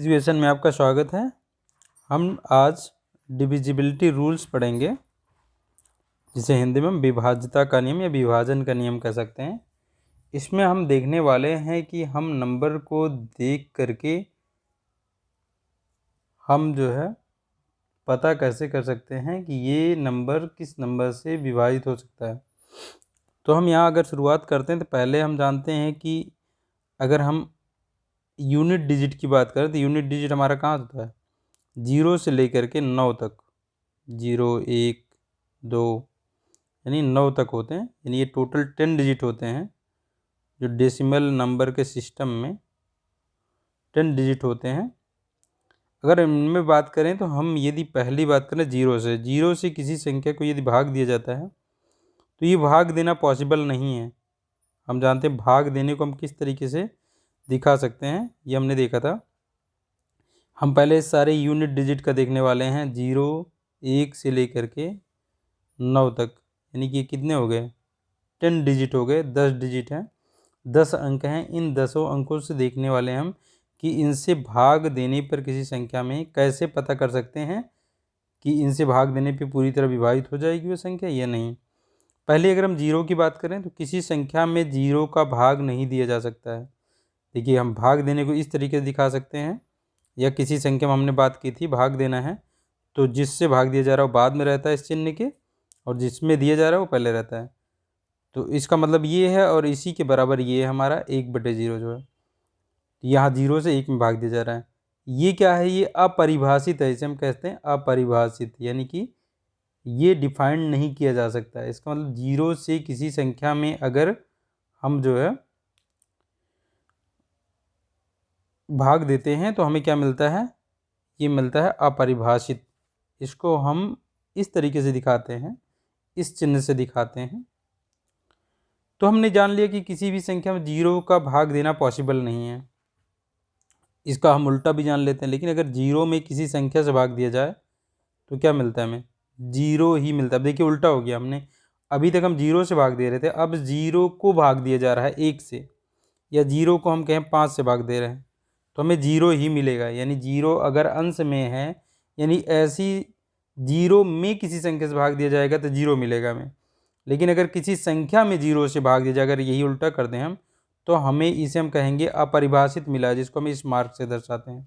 इस क्वेश्चन में आपका स्वागत है। हम आज डिविजिबिलिटी रूल्स पढ़ेंगे, जिसे हिंदी में विभाज्यता का नियम या विभाजन का नियम कह सकते हैं। इसमें हम देखने वाले हैं कि हम नंबर को देख करके हम जो है पता कैसे कर सकते हैं कि ये नंबर किस नंबर से विभाजित हो सकता है। तो हम यहाँ अगर शुरुआत करते हैं तो पहले हम जानते हैं कि अगर हम यूनिट डिजिट की बात करें तो यूनिट डिजिट हमारा कहाँ होता है, 0 से लेकर के 9 तक। 0 1 2 यानी 9 तक होते हैं, यानी ये टोटल 10 डिजिट होते हैं जो डेसिमल नंबर के सिस्टम में 10 डिजिट होते हैं। अगर इनमें बात करें तो हम यदि पहली बात करें 0 से किसी संख्या को यदि भाग दिया जाता है तो ये भाग देना पॉसिबल नहीं है। हम जानते हैं भाग देने को हम किस तरीके से दिखा सकते हैं, ये हमने देखा था। हम पहले सारे यूनिट डिजिट का देखने वाले हैं। 0 1 से लेकर के 9 तक, यानी कि कितने हो गए, 10 डिजिट हो गए, 10 डिजिट हैं, 10 अंक हैं। इन 10 अंकों से देखने वाले हम कि इनसे भाग देने पर किसी संख्या में कैसे पता कर सकते हैं कि इनसे भाग देने पे पूरी तरह विभाजित हो जाएगी वो संख्या या नहीं। पहले अगर हम 0 की बात करें तो किसी संख्या में 0 का भाग नहीं दिया जा सकता है। देखिए, हम भाग देने को इस तरीके से दिखा सकते हैं, या किसी संख्या में हमने बात की थी भाग देना है तो जिससे भाग दिया जा रहा है वो बाद में रहता है इस चिन्ह के, और जिसमें दिया जा रहा है वो पहले रहता है। तो इसका मतलब ये है, और इसी के बराबर ये है हमारा 1/0 जो है, यहाँ 0 से 1 में भाग दिया जा रहा है। ये क्या है, ये अपरिभाषित है, इसे हम कहते हैं अपरिभाषित, यानी कि ये डिफाइंड नहीं किया जा सकता है। इसका मतलब 0 से किसी संख्या में अगर हम जो है भाग देते हैं तो हमें क्या मिलता है, ये मिलता है अपरिभाषित। इसको हम इस तरीके से दिखाते हैं, इस चिन्ह से दिखाते हैं। तो हमने जान लिया कि किसी भी संख्या में 0 का भाग देना पॉसिबल नहीं है। इसका हम उल्टा भी जान लेते हैं, लेकिन अगर 0 में किसी संख्या से भाग दिया जाए तो क्या मिलता है, हमें 0 ही मिलता है। अब देखिए उल्टा हो गया, हमने अभी तक हम 0 से भाग दे रहे थे, अब 0 को भाग दिया जा रहा है 1 से, या 0 को हम कहें 5 से भाग दे रहे हैं तो हमें 0 ही मिलेगा। यानी 0 अगर अंश में है, यानी ऐसी 0 में किसी संख्या से भाग दिया जाएगा तो 0 मिलेगा हमें। लेकिन अगर किसी संख्या में 0 से भाग दिया जाए, अगर यही उल्टा कर दें हम, तो हमें इसे हम कहेंगे अपरिभाषित मिला, जिसको हम इस मार्क से दर्शाते हैं।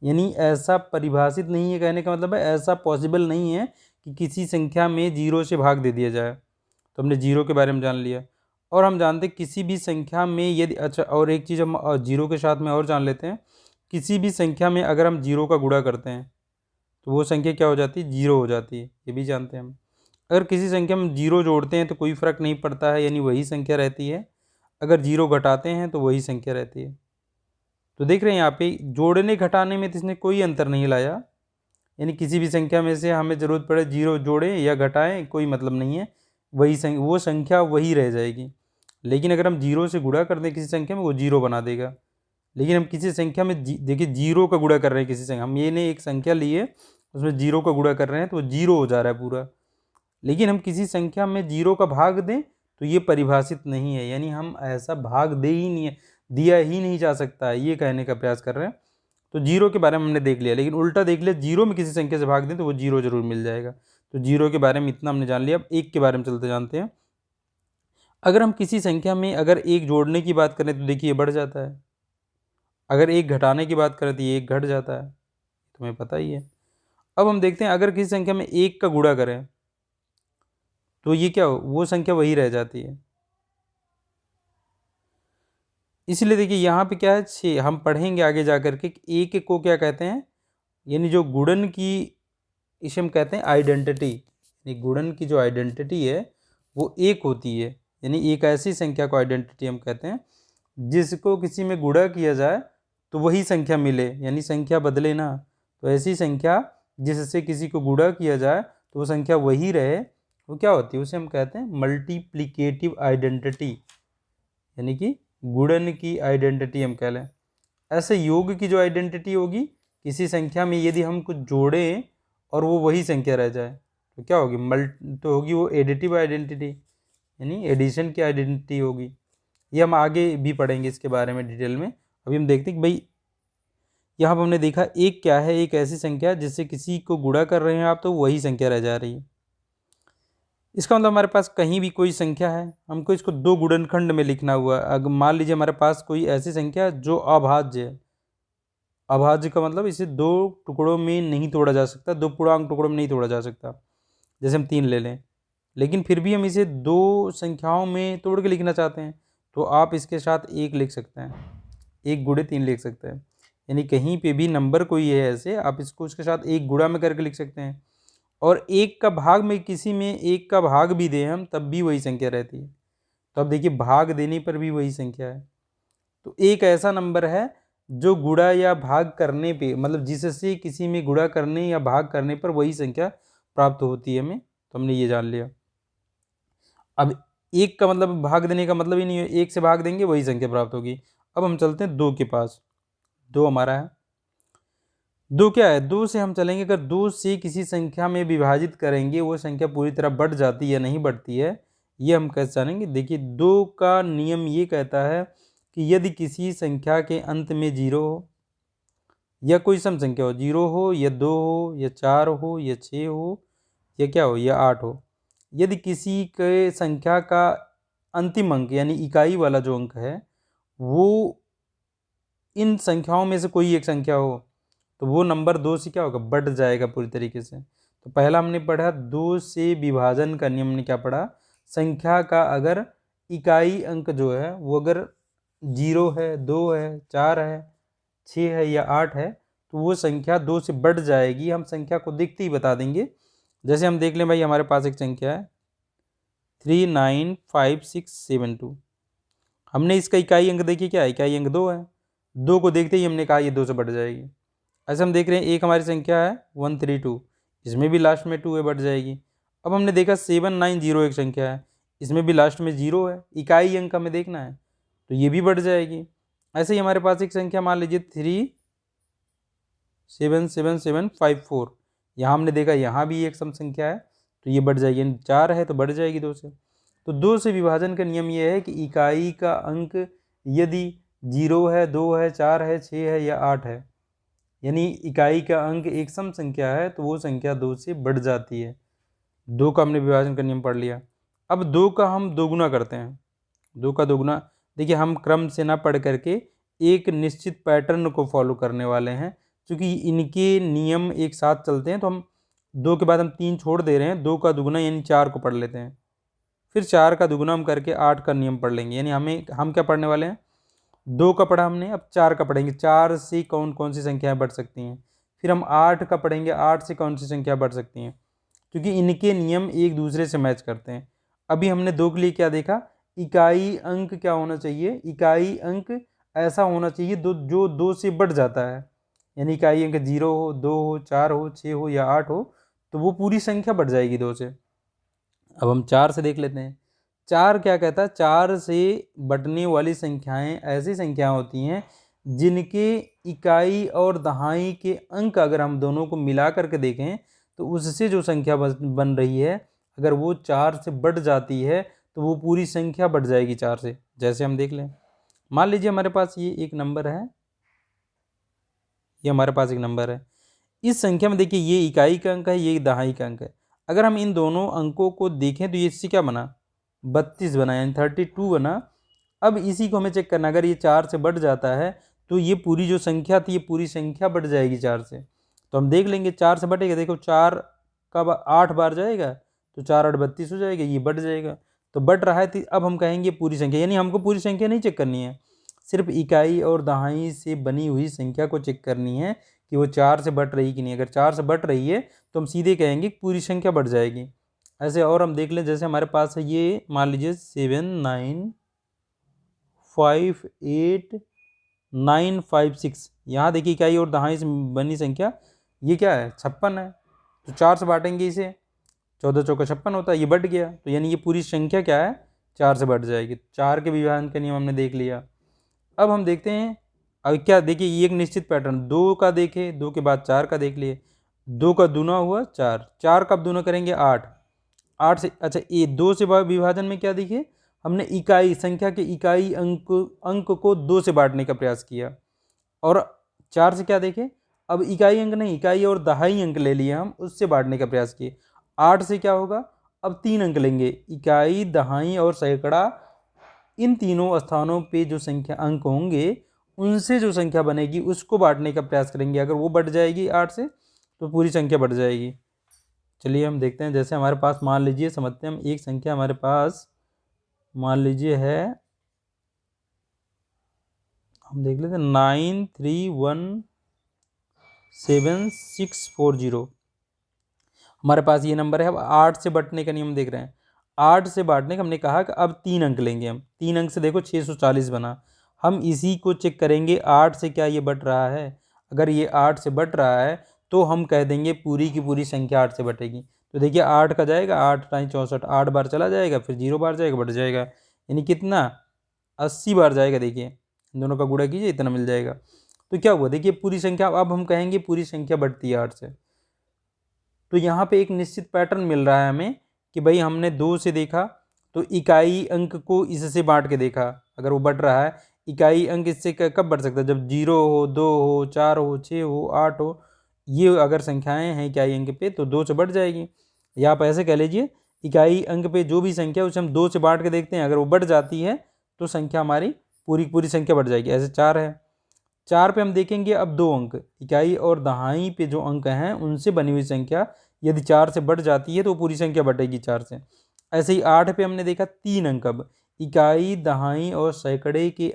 यानी ऐसा परिभाषित नहीं है, कहने का मतलब है ऐसा पॉसिबल नहीं है कि किसी संख्या में 0 से भाग दे दिया जाए। तो हमने 0 के बारे में जान लिया, और हम जानते हैं किसी भी संख्या में यदि, अच्छा और एक चीज़ हम 0 के साथ में और जान लेते हैं, किसी भी संख्या में अगर हम 0 का गुणा करते हैं तो वो संख्या क्या हो जाती है, 0 हो जाती है, ये भी जानते हैं हम। अगर किसी संख्या में 0 जोड़ते हैं तो कोई फ़र्क नहीं पड़ता है, यानी वही संख्या रहती है। अगर 0 घटाते हैं तो वही संख्या रहती है। तो देख रहे हैं यहाँ पे जोड़ने घटाने में तो इसने कोई अंतर नहीं लाया, यानी किसी भी संख्या में से हमें ज़रूरत पड़े 0 जोड़ें या घटाएं कोई मतलब नहीं है, वही वो संख्या वही रह जाएगी। लेकिन अगर हम 0 से गुणा कर दें किसी संख्या में, वो 0 बना देगा। लेकिन हम किसी संख्या में देखिए 0 का गुणा कर रहे हैं किसी संख्या, हम ये नहीं एक संख्या लिए उसमें 0 का गुणा कर रहे हैं तो वो 0 हो जा रहा है पूरा। लेकिन हम किसी संख्या में 0 का भाग दें तो ये परिभाषित नहीं है, यानी हम ऐसा भाग दे ही नहीं है, दिया ही नहीं जा सकता है, ये कहने का प्रयास कर रहे हैं। तो 0 के बारे में हमने देख लिया, लेकिन उल्टा देख लिया, 0 में किसी संख्या से भाग दें तो वो 0 जरूर मिल जाएगा। तो 0 के बारे में इतना हमने जान लिया। अब 1 के बारे में चलते जानते हैं। अगर हम किसी संख्या में अगर 1 जोड़ने की बात करें तो देखिए बढ़ जाता है, अगर 1 घटाने की बात करें तो ये 1 घट जाता है, तुम्हें पता ही है। अब हम देखते हैं अगर किसी संख्या में 1 का गुणा करें तो ये क्या हो, वो संख्या वही रह जाती है। इसलिए देखिए यहाँ पे क्या है, 6 हम पढ़ेंगे आगे जा कर के 1 को क्या कहते हैं, यानी जो गुणन की, इसे हम कहते हैं आइडेंटिटी। यानी गुणन की जो आइडेंटिटी है वो 1 होती है, यानी एक ऐसी संख्या को आइडेंटिटी हम कहते हैं जिसको किसी में गुणा किया जाए तो वही संख्या मिले, यानी संख्या बदले ना। तो ऐसी संख्या जिससे किसी को गुणा किया जाए तो वो संख्या वही रहे, वो क्या होती है, उसे हम कहते हैं मल्टीप्लिकेटिव आइडेंटिटी, यानी कि गुणन की आइडेंटिटी हम कह लें। ऐसे योग की जो आइडेंटिटी होगी, किसी संख्या में यदि हम कुछ जोड़ें और वो वही संख्या रह जाए तो क्या होगी, तो होगी वो एडिटिव आइडेंटिटी, यानी एडिशन की आइडेंटिटी होगी। ये हम आगे भी पढ़ेंगे इसके बारे में डिटेल में। अभी हम देखते हैं कि भाई यहाँ पर हमने देखा एक क्या है, एक ऐसी संख्या जिससे किसी को गुणा कर रहे हैं आप तो वही संख्या रह जा रही है। इसका मतलब हमारे पास कहीं भी कोई संख्या है, हमको इसको दो गुणनखंड में लिखना हुआ है। अगर मान लीजिए हमारे पास कोई ऐसी संख्या है जो अभाज्य है, अभाज्य का मतलब इसे दो टुकड़ों में नहीं तोड़ा जा सकता, दो पूर्णांक टुकड़ों में नहीं तोड़ा जा सकता, जैसे हम 3 ले लें, लेकिन फिर भी हम इसे दो संख्याओं में तोड़ के लिखना चाहते हैं तो आप इसके साथ 1 लिख सकते हैं, 1 गुणे 3 लिख सकते हैं। यानी कहीं पे भी नंबर कोई है ऐसे, आप इसको उसके साथ 1 गुणा में करके लिख सकते हैं। और 1 का भाग में किसी में 1 का भाग भी दें हम तब भी वही संख्या रहती है। तो अब देखिए भाग देने पर भी वही संख्या है। तो एक ऐसा नंबर है जो गुणा या भाग करने पे, मतलब जिससे किसी में गुणा करने या भाग करने पर वही संख्या प्राप्त होती है हमें, तो हमने ये जान लिया। अब 1 का मतलब भाग देने का मतलब ही नहीं है, 1 से भाग देंगे वही संख्या प्राप्त होगी। अब हम चलते हैं 2 के पास। 2 हमारा है, 2 क्या है, 2 से हम चलेंगे, अगर 2 से किसी संख्या में विभाजित करेंगे वो संख्या पूरी तरह बढ़ जाती है या नहीं बढ़ती है, ये हम कैसे जानेंगे। देखिए 2 का नियम ये कहता है कि यदि किसी संख्या के अंत में 0 हो या कोई सम संख्या हो, 0 हो या 2 हो या 4 हो या 6 हो या क्या हो या 8 हो, यदि किसी के संख्या का अंतिम अंक यानी इकाई वाला जो अंक है वो इन संख्याओं में से कोई एक संख्या हो तो वो नंबर 2 से क्या होगा, बढ़ जाएगा पूरी तरीके से। तो पहला हमने पढ़ा 2 से विभाजन का नियम, ने क्या पढ़ा, संख्या का अगर इकाई अंक जो है वो अगर 0 है, 2 है, 4 है, 6 है या 8 है तो वो संख्या 2 से बढ़ जाएगी। हम संख्या को देखते ही बता देंगे। जैसे हम देख लें भाई, हमारे पास एक संख्या है 395672, हमने इसका इकाई अंक देखिए क्या है, इकाई अंक 2 है, 2 को देखते ही हमने कहा ये 2 से बढ़ जाएगी। ऐसे हम देख रहे हैं एक हमारी संख्या है 132, इसमें भी लास्ट में 2 है, बढ़ जाएगी। अब हमने देखा 790 एक संख्या है, इसमें भी लास्ट में 0 है, इकाई अंक हमें देखना है तो ये भी बढ़ जाएगी। ऐसे ही हमारे पास एक संख्या मान लीजिए 377754, यहाँ हमने देखा यहाँ भी एक सम संख्या है तो ये बढ़ जाएगी, 4 है तो बढ़ जाएगी 2 से। तो 2 से विभाजन का नियम ये है कि इकाई का अंक यदि 0 है, 2 है, 4 है, 6 है या 8 है, यानी इकाई का अंक एक सम संख्या है तो वो संख्या 2 से बढ़ जाती है। 2 का हमने विभाजन का नियम पढ़ लिया। अब 2 का हम दोगुना करते हैं। 2 का दोगुना, देखिए हम क्रम से ना पढ़ करके एक निश्चित पैटर्न को फॉलो करने वाले हैं, क्योंकि इनके नियम एक साथ चलते हैं तो हम 2 के बाद हम 3 छोड़ दे रहे हैं, 2 का दुगुना यानी 4 को पढ़ लेते हैं, फिर 4 का दुगुना हम करके 8 का नियम पढ़ लेंगे। यानी हम क्या पढ़ने वाले हैं, 2 का पढ़ा हमने, अब 4 का पढ़ेंगे, 4 से कौन कौन सी संख्याएं बढ़ सकती हैं, फिर हम 8 का पढ़ेंगे, 8 से कौन सी संख्या बढ़ सकती हैं, क्योंकि इनके नियम एक दूसरे से मैच करते हैं। अभी हमने 2 के लिए क्या देखा, इकाई अंक क्या होना चाहिए, इकाई अंक ऐसा होना चाहिए जो 2 से बढ़ जाता है, यानी इकाई अंक 0 हो, 2 हो, 4 हो, 6 हो या 8 हो तो वो पूरी संख्या बढ़ जाएगी 2 से। अब हम 4 से देख लेते हैं। 4 क्या कहता है, 4 से बढ़ने वाली संख्याएं ऐसी संख्याएं होती हैं जिनके इकाई और दहाई के अंक अगर हम दोनों को मिला करके देखें तो उससे जो संख्या बन रही है अगर वो 4 से बढ़ जाती है तो वो पूरी संख्या बढ़ जाएगी 4 से। जैसे हम देख लें, मान लीजिए हमारे पास ये एक नंबर है, ये हमारे पास एक नंबर है, इस संख्या में देखिए ये इकाई का अंक है, ये दहाई का अंक है। अगर हम इन दोनों अंकों को देखें तो ये इससे क्या बना, 32 बना, यानी 32 बना। अब इसी को हमें चेक करना, अगर ये 4 से बढ़ जाता है तो ये पूरी जो संख्या थी ये पूरी संख्या बढ़ जाएगी 4 से। तो हम देख लेंगे 4 से बढ़ेगा, देखो 4 का 8 बार जाएगा तो 4 8 32 हो जाएगा, ये बढ़ जाएगा। तो बढ़ रहा है तो अब हम कहेंगे पूरी संख्या, यानी हमको पूरी संख्या नहीं चेक करनी है, सिर्फ इकाई और दहाई से बनी हुई संख्या को चेक करनी है कि वो 4 से बढ़ रही कि नहीं। अगर 4 से बढ़ रही है तो हम सीधे कहेंगे कि पूरी संख्या बढ़ जाएगी। ऐसे और हम देख लें, जैसे हमारे पास है ये मान लीजिए 7958956, यहाँ देखिए इकाई और दहाई से बनी संख्या ये क्या है, 56 है। तो 4 से बांटेंगे इसे, 14 चौका 56 होता है, ये बढ़ गया तो यानी ये पूरी संख्या क्या है, 4 से बढ़ जाएगी। 4 के विभाजन का नियम हमने देख लिया। अब हम देखते हैं, अब क्या देखिए ये एक निश्चित पैटर्न, 2 का देखे, 2 के बाद 4 का देख लिए, 2 का दूना हुआ 4, 4 कब दूना करेंगे 8, 8 से, अच्छा ये 2 से विभाजन में क्या देखिए हमने इकाई संख्या के इकाई अंक को 2 से बांटने का प्रयास किया, और 4 से क्या देखें, अब इकाई अंक नहीं, इकाई और दहाई अंक ले लिए हम, उससे बांटने का प्रयास किए। 8 से क्या होगा, अब 3 अंक लेंगे, इकाई दहाई और सैकड़ा, इन तीनों स्थानों पे जो संख्या अंक होंगे उनसे जो संख्या बनेगी उसको बांटने का प्रयास करेंगे। अगर वो बढ़ जाएगी 8 से तो पूरी संख्या बढ़ जाएगी। चलिए हम देखते हैं, जैसे हमारे पास मान लीजिए, समझते हैं हम, एक संख्या हमारे पास मान लीजिए है, हम देख लेते हैं 93174640, हमारे पास ये नंबर है। अब 8 से बटने का नियम देख रहे हैं, 8 से बांटने का हमने कहा कि अब 3 अंक लेंगे हम, 3 अंक से देखो 640 बना। हम इसी को चेक करेंगे 8 से क्या ये बट रहा है, अगर ये 8 से बट रहा है तो हम कह देंगे पूरी की पूरी संख्या 8 से बटेगी। तो देखिए 8 का जाएगा, 8 टाइम 64, 8 बार चला जाएगा, फिर 0 बार जाएगा, बढ़ जाएगा, यानी कितना 80 बार जाएगा। देखिए इन दोनों का गुणा कीजिए, इतना मिल जाएगा। तो क्या हुआ, देखिए पूरी संख्या, अब हम कहेंगे पूरी संख्या बढ़ती है 8 से। तो यहाँ पे एक निश्चित पैटर्न मिल रहा है हमें कि भाई हमने 2 से देखा तो इकाई अंक को इससे बांट के देखा, अगर वो बढ़ रहा है, इकाई अंक इससे कब बढ़ सकता है, जब 0 हो, 2 हो, 4 हो, 6 हो, 8 हो, ये अगर संख्याएं हैं इकाई अंक पे तो 2 से बढ़ जाएगी। या आप ऐसे कह लीजिए, इकाई अंक पे जो भी संख्या उसे हम 2 से बांट के देखते हैं, अगर वो बढ़ जाती है तो संख्या हमारी पूरी पूरी संख्या बढ़ जाएगी। ऐसे 4 है, 4 पे हम देखेंगे अब 2 अंक, इकाई और दहाई पे जो अंक हैं उनसे बनी हुई संख्या यदि 4 से बढ़ जाती है तो पूरी संख्या बढ़ेगी 4 से। ऐसे ही 8 पे हमने देखा 3 अंक, अब इकाई दहाई और सैकड़े के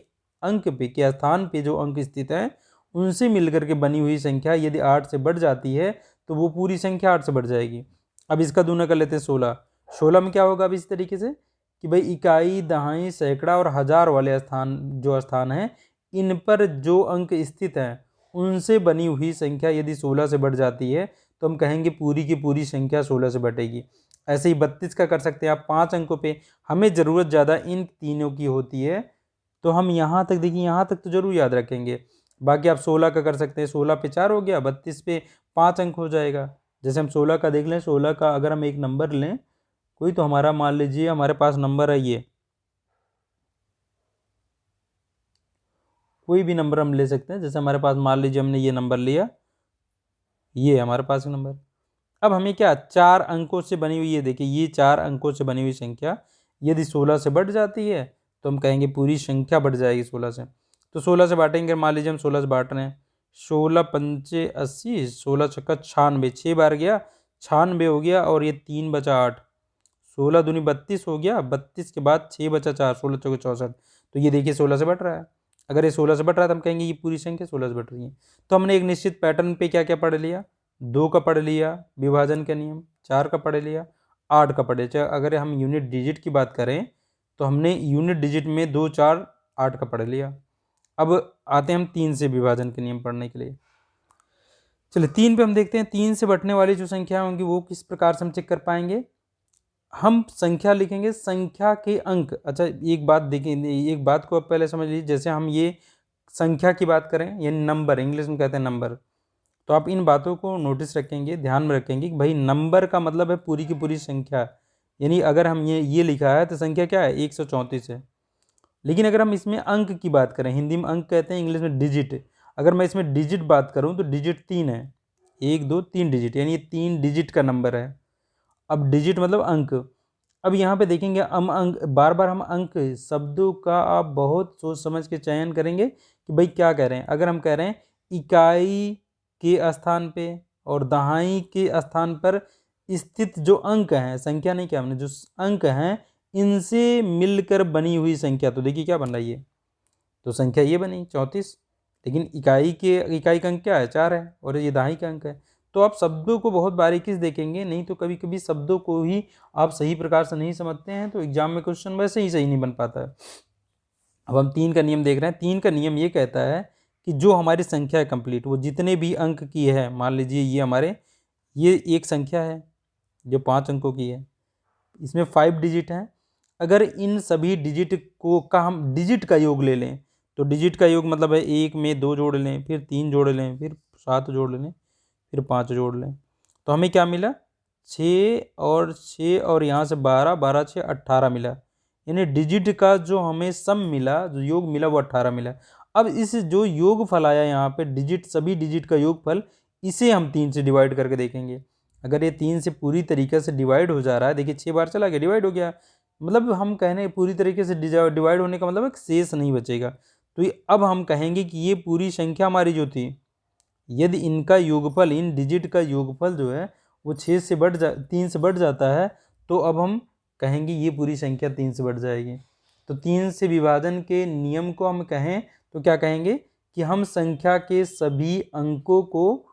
अंक पे के स्थान पे जो अंक स्थित हैं उनसे मिलकर के बनी हुई संख्या यदि 8 से बढ़ जाती है तो वो पूरी संख्या 8 से बढ़ जाएगी। अब इसका दूना कर लेते हैं 16, 16 में क्या होगा अब इस तरीके से कि भाई इकाई दहाई सैकड़ा और हजार वाले स्थान जो स्थान हैं इन पर जो अंक स्थित हैं उनसे बनी हुई संख्या यदि 16 से बढ़ जाती है तो हम कहेंगे पूरी की पूरी संख्या 16 से बढ़ेगी। ऐसे ही 32 का कर सकते हैं आप, 5 अंकों पे, हमें ज़रूरत ज़्यादा इन तीनों की होती है तो हम यहाँ तक, देखिए यहाँ तक तो जरूर याद रखेंगे। बाकी आप 16 का कर सकते हैं, 16 पे 4 हो गया, 32 पे 5 अंक हो जाएगा। जैसे हम 16 का देख लें, 16 का अगर हम एक नंबर लें कोई, तो हमारा मान लीजिए हमारे पास नंबर है ये, कोई भी नंबर हम ले सकते हैं। जैसे हमारे पास मान लीजिए हमने ये नंबर लिया, ये हमारे पास नंबर। अब हमें क्या 4 अंकों से बनी हुई है, देखिए ये 4 अंकों से बनी हुई संख्या यदि 16 से बढ़ जाती है तो हम कहेंगे पूरी संख्या बढ़ जाएगी 16 से। तो 16 से बांटेंगे, मान लीजिए हम 16 से बांट रहे हैं, 16 पंचे 80, 16 छक्का 96, 6 बार गया 96 हो गया, और ये 3 बचा 8, 16 दूनी 32 हो गया, 32 के बाद 6 बचा 4, 16 चौके 64। तो ये देखिए 16 से बढ़ रहा है, अगर ये 16 से बढ़ रहा है तो हम कहेंगे ये पूरी संख्या 16 से बढ़ रही है। तो हमने एक निश्चित पैटर्न पे क्या क्या पढ़ लिया, 2 का पढ़ लिया विभाजन का नियम, 4 का पढ़ लिया, 8 का पढ़े। चाहे अगर हम यूनिट डिजिट की बात करें तो हमने यूनिट डिजिट में 2, 4, 8 का पढ़ लिया। अब आते हैं हम 3 से विभाजन के नियम पढ़ने के लिए। चलिए 3 पे हम देखते हैं 3 से बढ़ने वाली जो संख्या होंगी वो किस प्रकार से हम चेक कर पाएंगे। हम संख्या लिखेंगे, संख्या के अंक, अच्छा एक बात देखें, एक बात को आप पहले समझ लीजिए, जैसे हम ये संख्या की बात करें, ये नंबर, इंग्लिश में कहते हैं नंबर, तो आप इन बातों को नोटिस रखेंगे, ध्यान में रखेंगे कि भाई नंबर का मतलब है पूरी की पूरी संख्या, यानी अगर हम ये लिखा है तो संख्या क्या है 134 है। लेकिन अगर हम इसमें अंक की बात करें, हिंदी में अंक कहते हैं, इंग्लिश में डिजिट, अगर मैं इसमें डिजिट बात करूं तो डिजिट 3 है, 1 2 3 डिजिट, यानी ये 3 डिजिट का नंबर है। अब डिजिट मतलब अंक। अब यहाँ पे देखेंगे हम अंक, बार बार हम अंक शब्दों का आप बहुत सोच समझ के चयन करेंगे कि भाई क्या कह रहे हैं। अगर हम कह रहे हैं इकाई के स्थान पे और दहाई के स्थान पर स्थित जो अंक हैं, संख्या नहीं क्या हमने, जो अंक हैं इनसे मिलकर बनी हुई संख्या, तो देखिए क्या बन रही है, तो संख्या ये बनी 34, लेकिन इकाई का अंक क्या है 4 है और ये दहाई का अंक है। तो आप शब्दों को बहुत बारीकी से देखेंगे, नहीं तो कभी कभी शब्दों को ही आप सही प्रकार से नहीं समझते हैं तो एग्जाम में क्वेश्चन वैसे ही सही नहीं बन पाता है। अब हम 3 का नियम देख रहे हैं, 3 का नियम ये कहता है कि जो हमारी संख्या है कंप्लीट, वो जितने भी अंक की है, मान लीजिए ये हमारे ये एक संख्या है जो 5 अंकों की है, इसमें 5 डिजिट हैं, अगर इन सभी डिजिट को का हम डिजिट का योग ले लें, तो डिजिट का योग मतलब है 1 में 2 जोड़ लें, फिर 3 जोड़ लें, फिर 7 जोड़ लें, फिर 5 जोड़ लें, तो हमें क्या मिला 6 और यहाँ से 12, 12 6 18 मिला, यानी डिजिट का जो हमें सम मिला, जो योग मिला वो 18 मिला। अब इस जो योगफल आया यहाँ पे डिजिट, सभी डिजिट का योगफल, इसे हम 3 से डिवाइड करके देखेंगे। अगर ये 3 से पूरी तरीके से डिवाइड हो जा रहा है, देखिए 6 बार चला गया, डिवाइड हो गया, मतलब हम कहने पूरी तरीके से डिवाइड होने का मतलब एक शेष नहीं बचेगा। तो ये अब हम कहेंगे कि ये पूरी संख्या हमारी जो थी, यदि इनका योगफल, इन डिजिट का योगफल जो है वो 6 से 3 से बढ़ जाता है, तो अब हम कहेंगे ये पूरी संख्या 3 से बढ़ जाएगी। तो 3 से विभाजन के नियम को हम कहें तो क्या कहेंगे कि हम संख्या के सभी अंकों को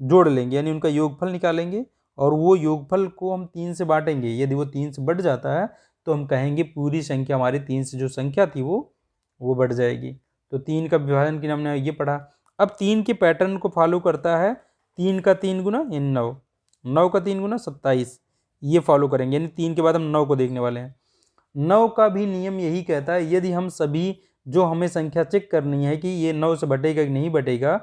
जोड़ लेंगे, यानी उनका योगफल निकालेंगे, और वो योगफल को हम 3 से बांटेंगे। यदि वो 3 से बढ़ जाता है तो हम कहेंगे पूरी संख्या हमारी 3 से जो संख्या थी वो बढ़ जाएगी। तो 3 का विभाजन की हमने ये पढ़ा। अब 3 के पैटर्न को फॉलो करता है 3 का 3 गुना यानी 9, 9 का 3 गुना 27, ये फॉलो करेंगे, यानी 3 के बाद हम 9 को देखने वाले हैं। 9 का भी नियम यही कहता है, यदि हम सभी जो हमें संख्या चेक करनी है कि ये 9 से बटेगा कि नहीं बटेगा,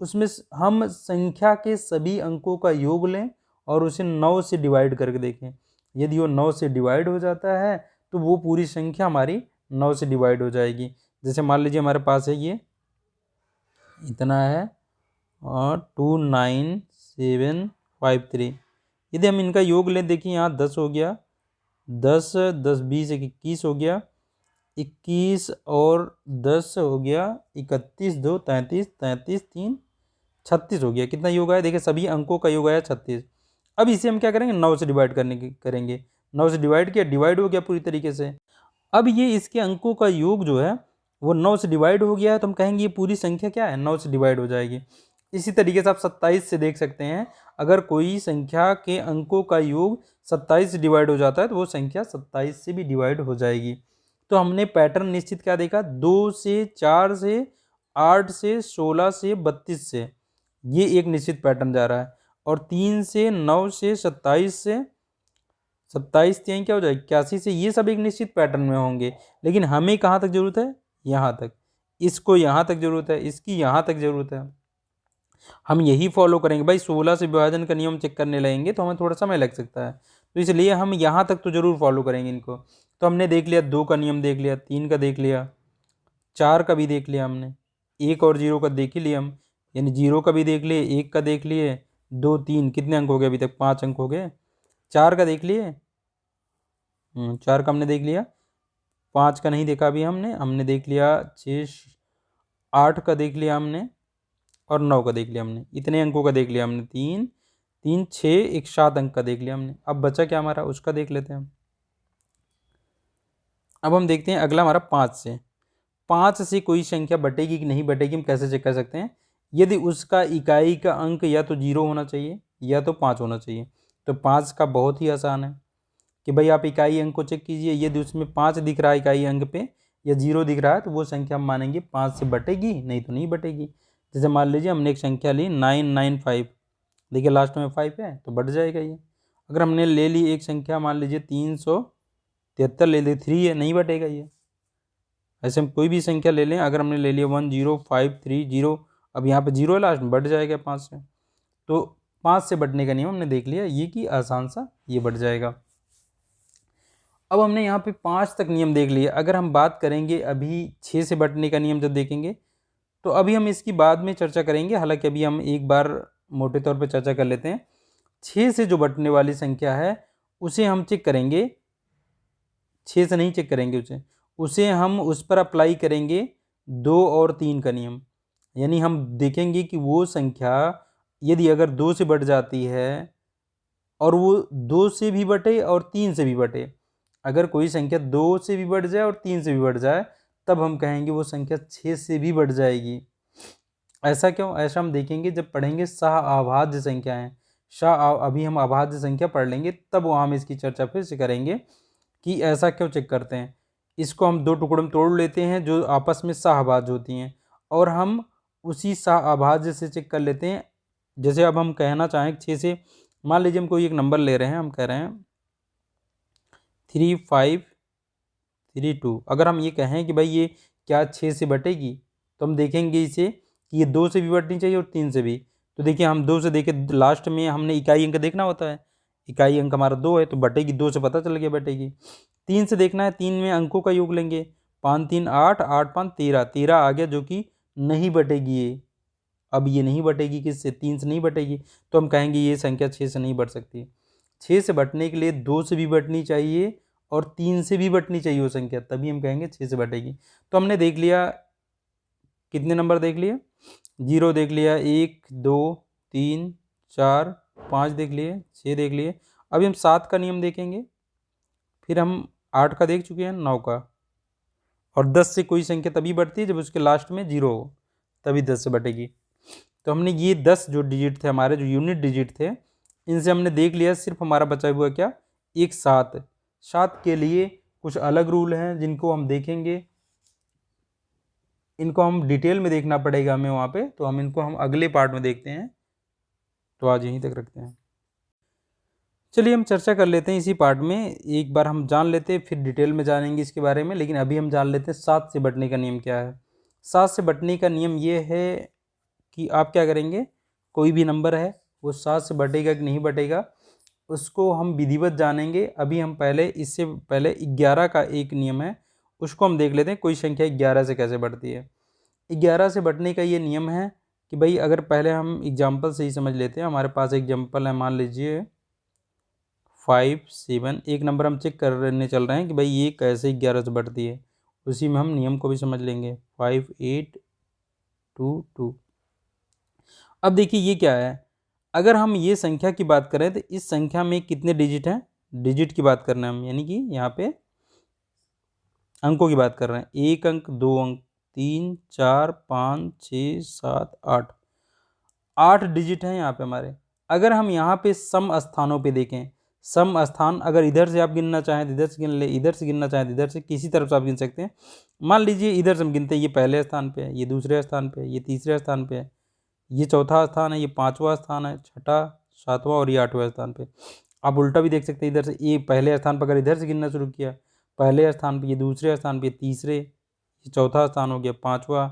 उसमें हम संख्या के सभी अंकों का योग लें और उसे 9 से डिवाइड करके देखें। यदि वो 9 से डिवाइड हो जाता है तो वो पूरी संख्या हमारी 9 से डिवाइड हो जाएगी। जैसे मान लीजिए हमारे पास है ये इतना है और 29753, यदि हम इनका योग लें, देखिए यहाँ 10 हो गया, 10 10 20 21 हो गया, 21 और 10 हो गया 31 2 33 33 3 36 हो गया। कितना योग आया, देखिए सभी अंकों का योग आया 36। अब इसे हम क्या करेंगे, 9 से डिवाइड करेंगे। 9 से डिवाइड किया, डिवाइड हो गया पूरी तरीके से। अब ये इसके अंकों का योग जो है वो 9 से डिवाइड हो गया है, तो हम कहेंगे ये पूरी संख्या क्या है, 9 से डिवाइड हो जाएगी। इसी तरीके से आप 27 से देख सकते हैं, अगर कोई संख्या के अंकों का योग 27 से डिवाइड हो जाता है तो वो संख्या 27 से भी डिवाइड हो जाएगी। तो हमने पैटर्न निश्चित क्या देखा, 2 से 4 से 8 से 16 से 32 से, ये एक निश्चित पैटर्न जा रहा है, और 3 से 9 से 27 से 27 3 क्या हो जाएगा 81 से, ये सब एक निश्चित पैटर्न में होंगे। लेकिन हमें कहाँ तक जरूरत है, यहाँ तक, इसको यहाँ तक जरूरत है, इसकी यहाँ तक जरूरत है। हम यही फॉलो करेंगे भाई, 16 से विभाजन का नियम चेक करने लगेंगे तो हमें थोड़ा समय लग सकता है, तो इसलिए हम यहाँ तक तो जरूर फॉलो करेंगे इनको। तो हमने देख लिया 2 का नियम, देख लिया 3 का, देख लिया 4 का भी देख लिया हमने, 1 और 0 का देख ही लिया हम, यानी 0 का भी देख लिए, 1 का देख लिए, 2 3 कितने अंक हो गए अभी तक, 5 अंक हो गए। 4 का देख लिए, 4 का हमने देख लिया, 5 का नहीं देखा अभी हमने देख लिया 6 8 का देख लिया हमने, और 9 का देख लिया हमने। इतने अंकों का देख लिया हमने, 3 3 6 एक 7 अंक का देख लिया हमने। अब बचा क्या हमारा, उसका देख लेते हैं हम। अब हम देखते हैं अगला हमारा 5 से कोई संख्या बटेगी कि नहीं बटेगी, हम कैसे चेक कर सकते हैं। यदि उसका इकाई का अंक या तो 0 होना चाहिए या तो 5 होना चाहिए। तो 5 का बहुत ही आसान है कि भाई आप इकाई अंक को चेक कीजिए, यदि उसमें 5 दिख रहा है इकाई अंक पे या 0 दिख रहा है तो वो संख्या हम मानेंगे 5 से बटेगी, नहीं तो नहीं बटेगी। जैसे मान लीजिए हमने एक संख्या ली 995, देखिए लास्ट में 5 है तो बढ़ जाएगा ये। अगर हमने ले ली एक संख्या मान लीजिए 373 ले ली, 3 है, नहीं बटेगा ये। ऐसे हम कोई भी संख्या ले लें, अगर हमने ले लिया 10530, अब यहाँ पे 0 है लास्ट में, बढ़ जाएगा 5 से। तो 5 से बढ़ने का नियम हमने देख लिया, ये कि आसान सा ये बढ़ जाएगा। अब हमने यहाँ पे 5 तक नियम देख लिए। अगर हम बात करेंगे अभी 6 से बढ़ने का नियम जब देखेंगे तो अभी हम इसकी बाद में चर्चा करेंगे, हालांकि अभी हम एक बार मोटे तौर पे चर्चा कर लेते हैं। 6 से जो बढ़ने वाली संख्या है उसे हम चेक करेंगे, 6 से नहीं चेक करेंगे उसे हम उस पर अप्लाई करेंगे 2 और 3 का नियम। यानी हम देखेंगे कि वो संख्या यदि अगर 2 से बढ़ जाती है और वो 2 से भी बढ़े और 3 से भी बढ़े, अगर कोई संख्या 2 से भी बढ़ जाए और 3 से भी बढ़ जाए तब हम कहेंगे वो संख्या 6 से भी बढ़ जाएगी। ऐसा क्यों, ऐसा हम देखेंगे जब पढ़ेंगे सह अभाज्य संख्याएं। अभी हम अभाज्य संख्या पढ़ लेंगे तब वहाँ हम इसकी चर्चा फिर से करेंगे कि ऐसा क्यों चेक करते हैं। इसको हम 2 टुकड़ों में तोड़ लेते हैं जो आपस में सह अभाज्य होती हैं, और हम उसी सह अभाज्य से चेक कर लेते हैं। जैसे अब हम कहना चाहें 6 से, मान लीजिए हम कोई एक नंबर ले रहे हैं, हम कह रहे हैं 3532। अगर हम ये कहें कि भाई ये क्या 6 से बटेगी, तो हम देखेंगे इसे कि ये 2 से भी बढ़नी चाहिए और 3 से भी। तो देखिए हम 2 से देखें, लास्ट में हमने इकाई अंक देखना होता है, इकाई अंक हमारा 2 है तो बटेगी, 2 से पता चल गया बटेगी। 3 से देखना है, 3 में अंकों का योग लेंगे, 5 3 8, 8 5 13, 13 आ गया, जो कि नहीं बटेगी ये। अब ये नहीं बटेगी किससे? 3 से नहीं बटेगी, तो हम कहेंगे ये संख्या 6 से नहीं बढ़ सकती। 6 से बटने के लिए 2 से भी बटनी चाहिए और 3 से भी बटनी चाहिए वो संख्या, तभी हम कहेंगे 6 से बटेगी। तो हमने देख लिया, कितने नंबर देख लिए? 0 देख लिया, 1 2 3 4 5 देख लिए, 6 देख लिए। अभी हम 7 का नियम देखेंगे, फिर हम 8 का देख चुके हैं, 9 का, और 10 से कोई संख्या तभी बढ़ती है जब उसके लास्ट में 0 हो, तभी 10 से बटेगी। तो हमने ये 10 जो डिजिट थे हमारे, जो यूनिट डिजिट थे, इनसे हमने देख लिया। सिर्फ हमारा बचा हुआ क्या? एक 7। 7 के लिए कुछ अलग रूल हैं जिनको हम देखेंगे, इनको हम डिटेल में देखना पड़ेगा हमें वहाँ पे, तो हम इनको हम अगले पार्ट में देखते हैं। तो आज यहीं तक रखते हैं। चलिए हम चर्चा कर लेते हैं इसी पार्ट में, एक बार हम जान लेते हैं, फिर डिटेल में जानेंगे इसके बारे में। लेकिन अभी हम जान लेते हैं 7 से बटने का नियम क्या है। 7 से बटने का नियम ये है कि आप क्या करेंगे, कोई भी नंबर है वो 7 से बटेगा कि नहीं बटेगा, उसको हम विधिवत जानेंगे। अभी हम पहले, इससे पहले 11 का एक नियम है, उसको हम देख लेते हैं। कोई संख्या 11 से कैसे बढ़ती है। 11 से बढ़ने का ये नियम है कि भाई, अगर पहले हम एग्जाम्पल से ही समझ लेते हैं। हमारे पास एग्जाम्पल है, मान लीजिए 5 7, एक नंबर हम चेक करने चल रहे हैं कि भाई ये कैसे 11 से बढ़ती है, उसी में हम नियम को भी समझ लेंगे। 5 8 2 2। अब देखिए ये क्या है, अगर हम ये संख्या की बात करें तो इस संख्या में कितने डिजिट हैं, डिजिट की बात करना है हम, यानी कि यहाँ पे अंकों की बात कर रहे हैं। 1 अंक, 2 अंक, 3 4 5 6 7 8, 8 डिजिट हैं यहाँ पे हमारे। अगर हम यहाँ पे सम स्थानों पे देखें, सम स्थान अगर इधर से आप गिनना चाहें तो इधर से गिन ले, इधर से गिनना चाहें तो इधर से, किसी तरफ से आप गिन सकते हैं। मान लीजिए इधर से हम गिनते हैं, ये पहले स्थान पे है, ये दूसरे स्थान पे है, ये तीसरे स्थान पे है, ये चौथा स्थान है, ये 5वां स्थान है, छठा, 7वां और ये 8वें स्थान पे। आप उल्टा भी देख सकते हैं, इधर से ये पहले स्थान पर अगर इधर से गिनना शुरू किया, पहले स्थान पे, ये दूसरे स्थान पे, तीसरे, ये चौथा स्थान हो गया, 5वां,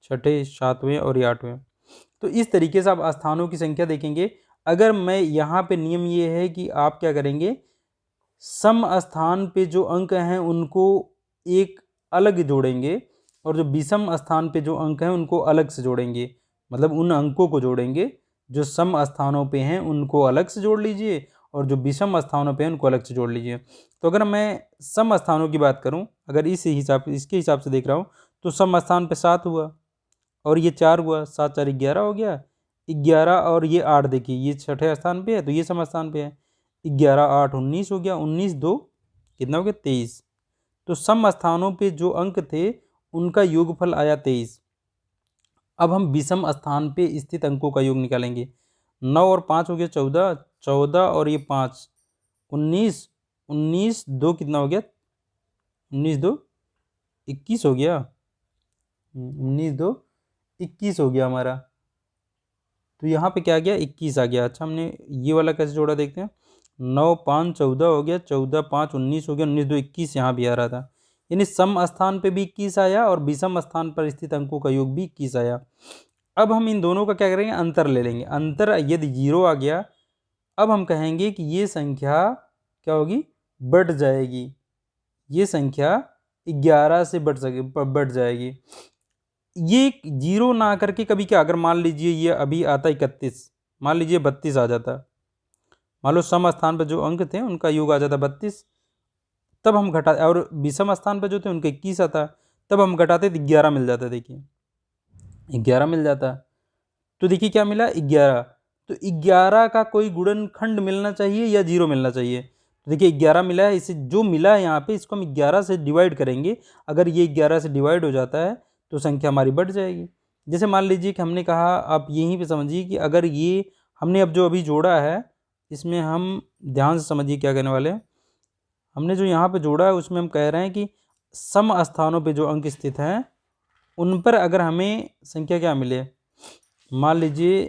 छठे, 7वें और ये 8वें। तो इस तरीके से आप स्थानों की संख्या देखेंगे। अगर मैं यहाँ पे नियम ये है कि आप क्या करेंगे, सम स्थान पे जो अंक हैं उनको एक अलग जोड़ेंगे, और जो विषम स्थान पे जो अंक हैं उनको अलग से जोड़ेंगे। मतलब उन अंकों को जोड़ेंगे जो सम स्थानों पे हैं उनको अलग से जोड़ लीजिए, और जो विषम स्थानों पे हैं उनको अलग से जोड़ लीजिए। तो अगर मैं सम स्थानों की बात करूं, अगर इसके हिसाब से देख रहा हूं, तो सम स्थान पे 7 हुआ और ये 4 हुआ, 7 4 11 हो गया। 11 और ये 8, देखिए ये छठे स्थान पे है तो ये सम स्थान पे है। 11 8 19 हो गया, 19 2 कितना हो गया, 23। तो सम स्थानों पे जो अंक थे उनका योगफल आया 23। अब हम विषम स्थान पे स्थित अंकों का योग निकालेंगे। 9 और 5 हो गया 14, 14 और ये 5 19, 19 2 कितना हो गया, 19 2 21 हो गया, 19 2 21 हो गया हमारा। तो यहाँ पे क्या आ गया, 21 आ गया। अच्छा, हमने ये वाला कैसे जोड़ा देखते हैं। 9 5 14 हो गया, 14 5 19 हो गया, 19 2 21 यहाँ भी आ रहा था। यानी सम स्थान पे भी 21 आया और विषम स्थान पर स्थित अंकों का योग भी 21 आया। अब हम इन दोनों का क्या करेंगे, अंतर ले लेंगे। अंतर यदि 0 आ गया, अब हम कहेंगे कि ये संख्या क्या होगी, बढ़ जाएगी। ये संख्या 11 से बढ़ जाएगी। ये 0 ना करके कभी क्या, अगर मान लीजिए ये अभी आता 31, मान लीजिए 32 आ जाता, मान लो सम स्थान पर जो अंक थे उनका योग आ जाता 32, तब हम घटा, और विषम स्थान पर जो थे उनके 21 आता, तब हम घटाते तो 11 मिल जाता। देखिए 11 मिल जाता। तो देखिए क्या मिला, 11। तो 11 का कोई गुणनखंड मिलना चाहिए या 0 मिलना चाहिए। तो देखिए 11 मिला है, इसे जो मिला है यहाँ पे इसको हम 11 से डिवाइड करेंगे। अगर ये 11 से डिवाइड हो जाता है तो संख्या हमारी बढ़ जाएगी। जैसे मान लीजिए कि हमने कहा, आप यहीं पे समझिए कि अगर ये हमने अब जो अभी जोड़ा है, इसमें हम ध्यान से समझिए क्या कहने वाले हैं। हमने जो यहाँ पे जोड़ा है उसमें हम कह रहे हैं कि सम स्थानों पे जो अंक स्थित हैं उन पर अगर हमें संख्या क्या मिले, मान लीजिए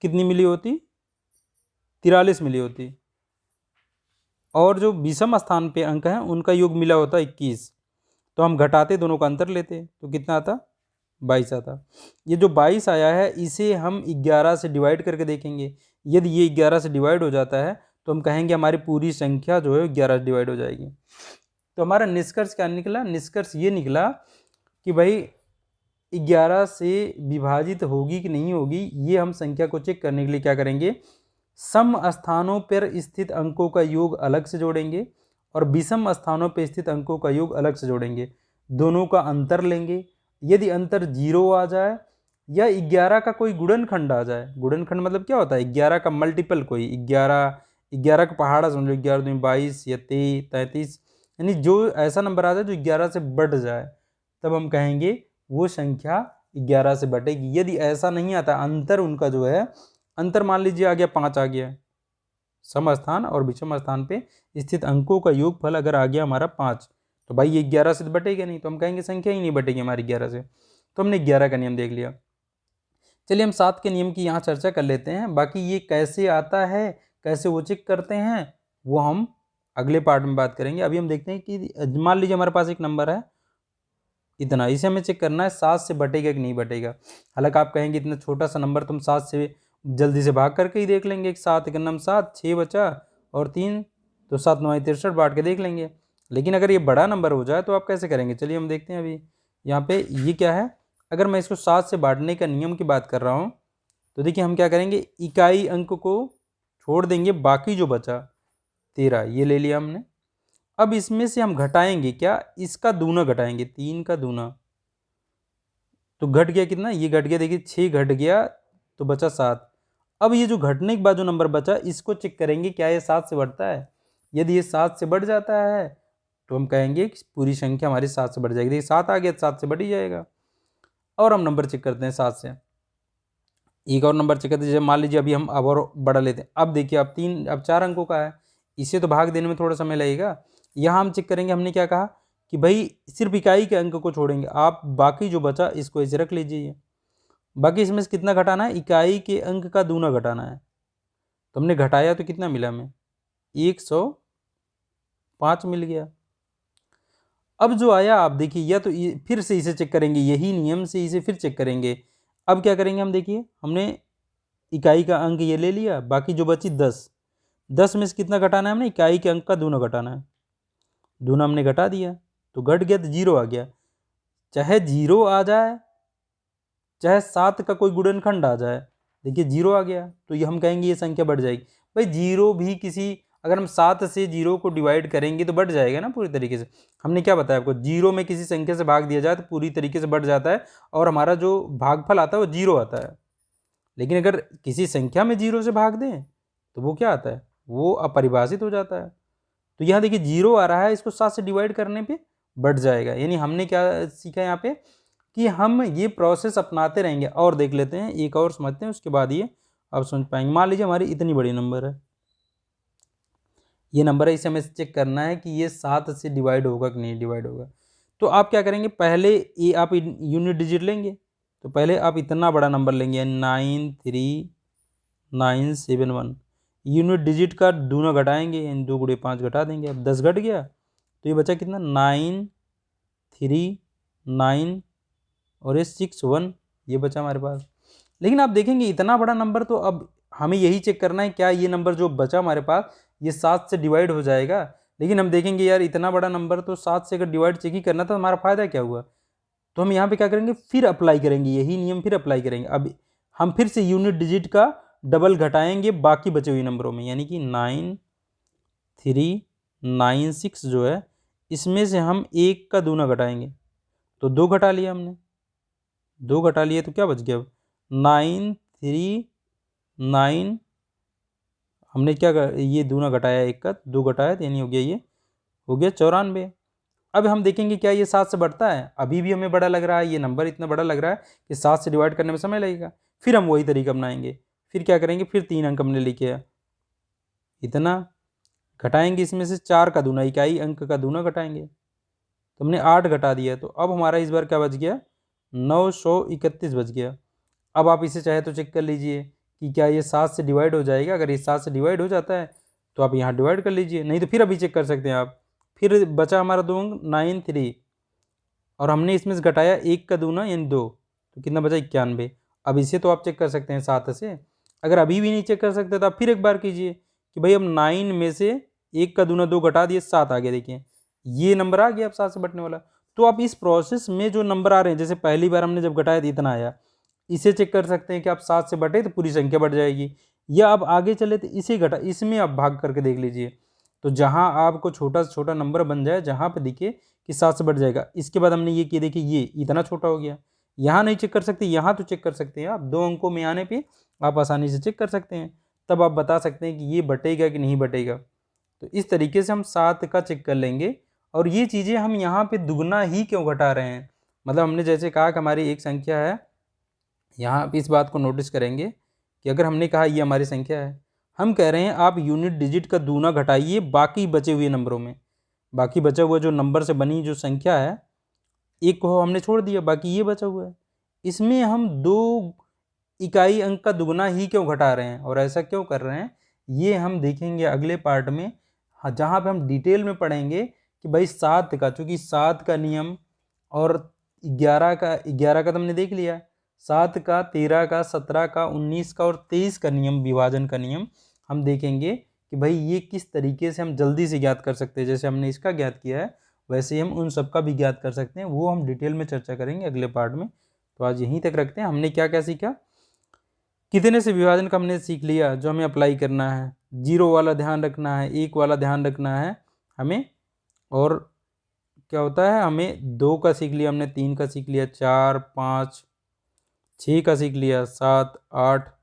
कितनी मिली होती, 43 मिली होती, और जो विषम स्थान पे अंक हैं उनका योग मिला होता 21, तो हम घटाते दोनों का अंतर लेते तो कितना आता, 22 आता। ये जो 22 आया है इसे हम 11 से डिवाइड करके देखेंगे। यदि ये 11 से डिवाइड हो जाता है तो हम कहेंगे हमारी पूरी संख्या जो है 11 से डिवाइड हो जाएगी। तो हमारा निष्कर्ष क्या निकला? निष्कर्ष ये निकला कि भाई 11 से विभाजित होगी कि नहीं होगी, ये हम संख्या को चेक करने के लिए क्या करेंगे, सम स्थानों पर स्थित अंकों का योग अलग से जोड़ेंगे और विषम स्थानों पर स्थित अंकों का योग अलग से जोड़ेंगे, दोनों का अंतर लेंगे। यदि अंतर 0 आ जाए या 11 का कोई गुणनखंड आ जाए, गुणनखंड मतलब क्या होता है, 11 का मल्टीपल कोई 11 का पहाड़ा समझो, 11 दूनी 22 या 23 33, यानी जो ऐसा नंबर आ जाए जो 11 से बढ़ जाए, तब हम कहेंगे वो संख्या 11 से बढ़ेगी। यदि ऐसा नहीं आता, अंतर उनका जो है, अंतर मान लीजिए आ गया 5 आ गया, सम स्थान और विषम स्थान पे स्थित अंकों का योगफल अगर आ गया हमारा 5, तो भाई ये 11 से तो बटेगा नहीं, तो हम कहेंगे संख्या ही नहीं बटेगी हमारी 11 से। तो हमने 11 का नियम देख लिया। चलिए हम 7 के नियम की यहाँ चर्चा कर लेते हैं। बाकी ये कैसे आता है, कैसे वो चेक करते हैं, वो हम अगले पार्ट में बात करेंगे। अभी हम देखते हैं कि मान लीजिए हमारे पास एक नंबर है इतना, इसे हमें चेक करना है 7 से बटेगा कि नहीं बटेगा। हालांकि आप कहेंगे इतना छोटा सा नंबर तुम 7 से जल्दी से भाग करके ही देख लेंगे, 7 एक नम 7, 6 बचा और 3, तो 7 9 63 बांट के देख लेंगे। लेकिन अगर ये बड़ा नंबर हो जाए तो आप कैसे करेंगे, चलिए हम देखते हैं। अभी यहाँ पे ये क्या है, अगर मैं इसको 7 से बांटने का नियम की बात कर रहा हूँ, तो देखिए हम क्या करेंगे, इकाई अंक को छोड़ देंगे, बाकी जो बचा 13 ये ले लिया हमने। अब इसमें से हम घटाएंगे क्या, इसका दूना घटाएंगे, 3 का दूना, तो घट गया कितना, ये घट गया, देखिए 6 घट गया तो बचा 7। अब ये जो घटने के बाद जो नंबर बचा, इसको चेक करेंगे क्या ये 7 से बढ़ता है। यदि ये 7 से बढ़ जाता है तो हम कहेंगे कि पूरी संख्या हमारी 7 से बढ़ जाएगी। देखिए 7 आ गया, 7 से बढ़ ही जाएगा। और हम नंबर चेक करते हैं 7 से, एक और नंबर चेक करते हैं। मान लीजिए अभी हम अब और बड़ा लेते हैं, अब देखिए अब 4 अंकों का है, इसे तो भाग देने में थोड़ा समय लगेगा। यहाँ हम चेक करेंगे, हमने क्या कहा कि भाई सिर्फ इकाई के अंक को छोड़ेंगे, आप बाकी जो बचा इसको ऐसे रख लीजिए। बाकी इसमें से कितना घटाना है, इकाई के अंक का दूना घटाना है। तो हमने घटाया तो कितना मिला हमें, 105 मिल गया। अब जो आया आप देखिए, या तो फिर से इसे चेक करेंगे, यही नियम से इसे फिर चेक करेंगे। अब क्या करेंगे हम, देखिए हमने इकाई का अंक ये ले लिया, बाकी जो बची 10 में से कितना घटाना है हमने, इकाई के अंक का दूना घटाना है। दूना हमने घटा दिया तो घट गया, तो 0 आ गया। चाहे 0 आ जाए, चाहे 7 का कोई गुणनखंड आ जाए, देखिए 0 आ गया, तो ये हम कहेंगे ये संख्या बढ़ जाएगी। भाई 0 भी किसी, अगर हम 7 से 0 को डिवाइड करेंगे तो बढ़ जाएगा ना पूरी तरीके से। हमने क्या बताया आपको, 0 में किसी संख्या से भाग दिया जाए तो पूरी तरीके से बढ़ जाता है और हमारा जो भागफल आता है वो 0 आता है। लेकिन अगर किसी संख्या में 0 से भाग दें तो वो क्या आता है, वो अपरिभाषित हो जाता है। तो यहाँ देखिए 0 आ रहा है, इसको 7 से डिवाइड करने पे बढ़ जाएगा। यानी हमने क्या सीखा यहाँ पे कि हम ये प्रोसेस अपनाते रहेंगे। और देख लेते हैं, एक और समझते हैं, उसके बाद ये आप समझ पाएंगे। मान लीजिए हमारी इतनी बड़ी नंबर है, ये नंबर है, इसे हमें चेक करना है कि ये 7 से डिवाइड होगा कि नहीं डिवाइड होगा। तो आप क्या करेंगे, पहले ये आप यूनिट डिजिट लेंगे, तो पहले आप इतना बड़ा नंबर लेंगे 93971। यूनिट डिजिट का दूना घटाएंगे, इन 2 गुणे 5 घटा देंगे, अब 10 घट गया, तो ये बचा कितना 939 और ये 61, ये बचा हमारे पास। लेकिन आप देखेंगे इतना बड़ा नंबर, तो अब हमें यही चेक करना है क्या ये नंबर जो बचा हमारे पास ये 7 से डिवाइड हो जाएगा। लेकिन हम देखेंगे यार इतना बड़ा नंबर तो 7 से अगर डिवाइड चेक ही करना, तो हमारा फ़ायदा क्या हुआ। तो हम यहाँ पे क्या करेंगे, फिर अप्लाई करेंगे, यही नियम फिर अप्लाई करेंगे। अब हम फिर से यूनिट डिजिट का डबल घटाएंगे बाकी बचे हुए नंबरों में, यानी कि 9396 जो है, इसमें से हम 1 का दूना घटाएंगे, तो 2 घटा लिया हमने, 2 घटा लिए तो क्या बच गया, 939, हमने क्या ये दूना घटाया 1 का, 2 घटाया, तो यानी हो गया, ये हो गया 94। अब हम देखेंगे क्या ये 7 से बढ़ता है, अभी भी हमें बड़ा लग रहा है, ये नंबर इतना बड़ा लग रहा है कि 7 से डिवाइड करने में समय लगेगा। फिर हम वही तरीका अपनाएंगे, फिर क्या करेंगे, फिर 3 अंक हमने लिखे है, इतना घटाएंगे, इसमें से 4 का दूना, इकाई अंक का दूना घटाएंगे, तो हमने 8 घटा दिया। तो अब हमारा इस बार क्या बच गया, 931 बच गया। अब आप इसे चाहे तो चेक कर लीजिए कि क्या ये 7 से डिवाइड हो जाएगा। अगर ये 7 से डिवाइड हो जाता है तो आप यहाँ डिवाइड कर लीजिए, नहीं तो फिर अभी चेक कर सकते हैं आप। फिर बचा हमारा 2 अंक 93, और हमने इसमें से घटाया 1 का दूना यानी 2, तो कितना बचा 91। अब इसे तो आप चेक कर सकते हैं 7 से। अगर अभी भी नहीं चेक कर सकते तो आप फिर एक बार कीजिए कि भाई अब 9 में से 1 का दूना 2 घटा दिए, 7 आ गया। देखिए ये नंबर आ गया अब 7 से बटने वाला। तो आप इस प्रोसेस में जो नंबर आ रहे हैं, जैसे पहली बार हमने जब घटाया तो इतना आया, इसे चेक कर सकते हैं कि आप 7 से बटे तो पूरी संख्या बढ़ जाएगी, या अब आगे चले तो इसे घटा, इसमें आप भाग करके देख लीजिए। तो जहाँ आपको छोटा से छोटा नंबर बन जाए, जहाँ पे दिखे कि 7 से बढ़ जाएगा, इसके बाद हमने ये किया, देखिए ये इतना छोटा हो गया। यहाँ नहीं चेक कर सकते, यहाँ तो चेक कर सकते हैं आप, 2 अंकों में आने पे आप आसानी से चेक कर सकते हैं, तब आप बता सकते हैं कि ये बटेगा कि नहीं बटेगा। तो इस तरीके से हम 7 का चेक कर लेंगे। और ये चीज़ें हम यहाँ पे दुगना ही क्यों घटा रहे हैं, मतलब हमने जैसे कहा कि हमारी एक संख्या है, यहाँ आप इस बात को नोटिस करेंगे कि अगर हमने कहा ये हमारी संख्या है, हम कह रहे हैं आप यूनिट डिजिट का दूना घटाइए बाकी बचे हुए नंबरों में। बाकी बचा हुआ जो नंबर से बनी जो संख्या है, एक को हमने छोड़ दिया, बाकी ये बचा हुआ है, इसमें हम 2 इकाई अंक का दुगना ही क्यों घटा रहे हैं और ऐसा क्यों कर रहे हैं, ये हम देखेंगे अगले पार्ट में। हाँ, जहाँ पे हम डिटेल में पढ़ेंगे कि भाई 7 का, चूँकि 7 का नियम और 11 का तो हमने देख लिया, 7 का, 13 का, 17 का, 19 का और 23 का नियम, विभाजन का नियम हम देखेंगे कि भाई ये किस तरीके से हम जल्दी से ज्ञात कर सकते हैं। जैसे हमने इसका ज्ञात किया है वैसे ही हम उन सब का भी ज्ञात कर सकते हैं, वो हम डिटेल में चर्चा करेंगे अगले पार्ट में। तो आज यहीं तक रखते हैं। हमने क्या क्या सीखा, कितने से विभाजन का हमने सीख लिया जो हमें अप्लाई करना है, 0 वाला ध्यान रखना है, 1 वाला ध्यान रखना है हमें, और क्या होता है, हमें 2 का सीख लिया हमने, 3 का सीख लिया, 4, 5, 6 का सीख लिया, 7, 8,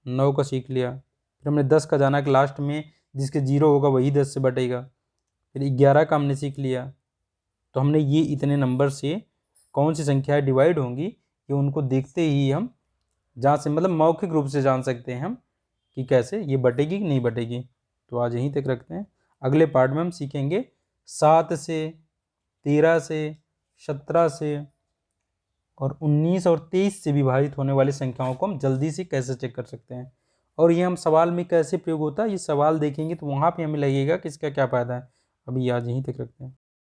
9 का सीख लिया, फिर हमने 10 का जाना कि लास्ट में जिसके 0 होगा वही 10 से बटेगा, फिर 11 का हमने सीख लिया। तो हमने ये इतने नंबर से कौन सी संख्याएं डिवाइड होंगी, ये उनको देखते ही हम जहाँ से मतलब मौखिक रूप से जान सकते हैं हम कि कैसे ये बटेगी कि नहीं बटेगी। तो आज यहीं तक रखते हैं। अगले पार्ट में हम सीखेंगे 7 से, 13 से, 17 से और 19 और 23 से विभाजित होने वाली संख्याओं को हम जल्दी से कैसे चेक कर सकते हैं, और ये हम सवाल में कैसे प्रयोग होता है, ये सवाल देखेंगे तो वहाँ पे हमें लगेगा कि इसका क्या फ़ायदा है। अभी आज यहीं तक रखते हैं।